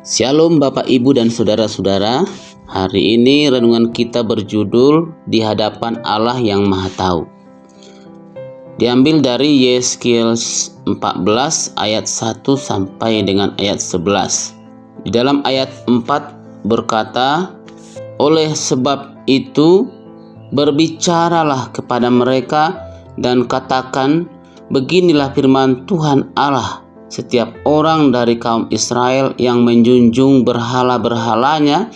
Shalom Bapak Ibu dan Saudara-saudara. Hari ini renungan kita berjudul Di Hadapan Allah yang Maha Tahu. Diambil dari Yeskiel 14 ayat 1 sampai dengan ayat 11. Di dalam ayat 4 berkata, "Oleh sebab itu berbicaralah kepada mereka dan katakan, beginilah firman Tuhan Allah. Setiap orang dari kaum Israel yang menjunjung berhala-berhalanya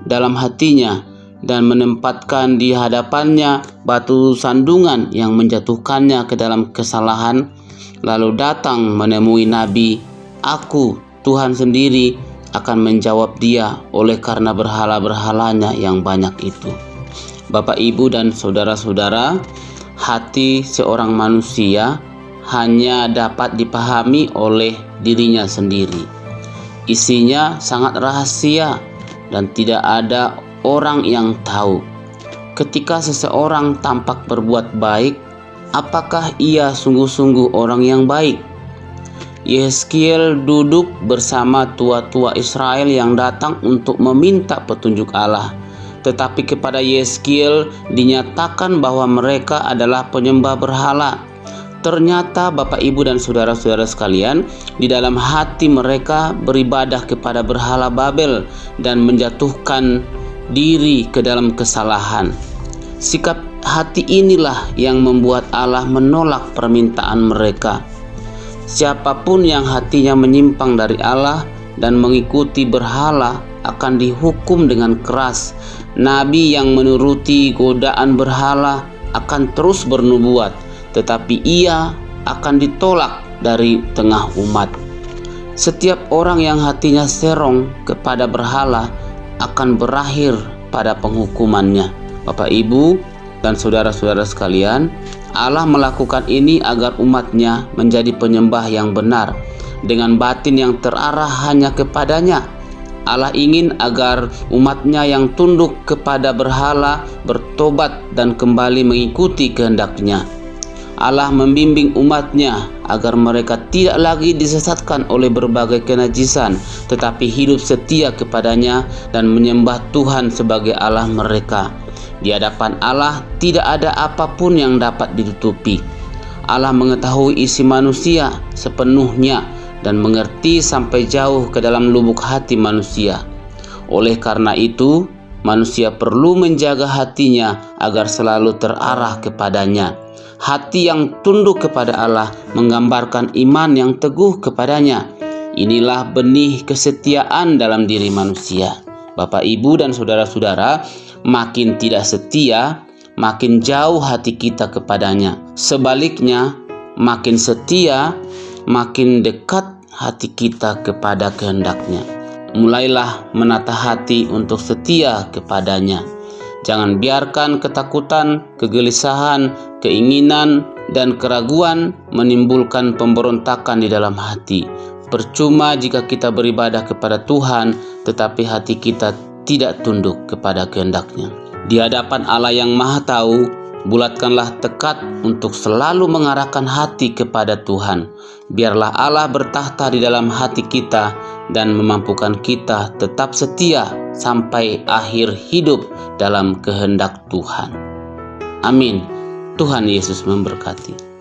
dalam hatinya dan menempatkan di hadapannya batu sandungan yang menjatuhkannya ke dalam kesalahan, lalu datang menemui Nabi, aku, Tuhan sendiri, akan menjawab dia oleh karena berhala-berhalanya yang banyak itu." Bapak, Ibu, dan saudara-saudara, hati seorang manusia hanya dapat dipahami oleh dirinya sendiri. Isinya sangat rahasia dan tidak ada orang yang tahu. Ketika seseorang tampak berbuat baik, apakah ia sungguh-sungguh orang yang baik? Yeskiel duduk bersama tua-tua Israel yang datang untuk meminta petunjuk Allah. Tetapi kepada Yeskiel dinyatakan bahwa mereka adalah penyembah berhala. Ternyata Bapak, Ibu, dan saudara-saudara sekalian, di dalam hati mereka beribadah kepada berhala Babel dan menjatuhkan diri ke dalam kesalahan. Sikap hati inilah yang membuat Allah menolak permintaan mereka. Siapapun yang hatinya menyimpang dari Allah dan mengikuti berhala akan dihukum dengan keras. Nabi yang menuruti godaan berhala akan terus bernubuat, tetapi ia akan ditolak dari tengah umat. Setiap orang yang hatinya serong kepada berhala akan berakhir pada penghukumannya. Bapak, Ibu, dan saudara-saudara sekalian, Allah melakukan ini agar umatnya menjadi penyembah yang benar, dengan batin yang terarah hanya kepadanya. Allah ingin agar umatnya yang tunduk kepada berhala bertobat dan kembali mengikuti kehendak-Nya. Allah membimbing umatnya agar mereka tidak lagi disesatkan oleh berbagai kenajisan, tetapi hidup setia kepadanya dan menyembah Tuhan sebagai Allah mereka. Di hadapan Allah tidak ada apapun yang dapat ditutupi. Allah mengetahui isi manusia sepenuhnya dan mengerti sampai jauh ke dalam lubuk hati manusia. Oleh karena itu, manusia perlu menjaga hatinya agar selalu terarah kepadanya. Hati yang tunduk kepada Allah menggambarkan iman yang teguh kepadanya. Inilah benih kesetiaan dalam diri manusia. Bapak, Ibu, dan saudara-saudara, makin tidak setia, makin jauh hati kita kepadanya. Sebaliknya, makin setia, makin dekat hati kita kepada kehendak-Nya. Mulailah menata hati untuk setia kepadanya. Jangan biarkan ketakutan, kegelisahan, keinginan, dan keraguan menimbulkan pemberontakan di dalam hati. Percuma jika kita beribadah kepada Tuhan, tetapi hati kita tidak tunduk kepada kehendak-Nya. Di hadapan Allah yang Maha Tahu, bulatkanlah tekad untuk selalu mengarahkan hati kepada Tuhan. Biarlah Allah bertahta di dalam hati kita dan memampukan kita tetap setia sampai akhir hidup dalam kehendak Tuhan. Amin. Tuhan Yesus memberkati.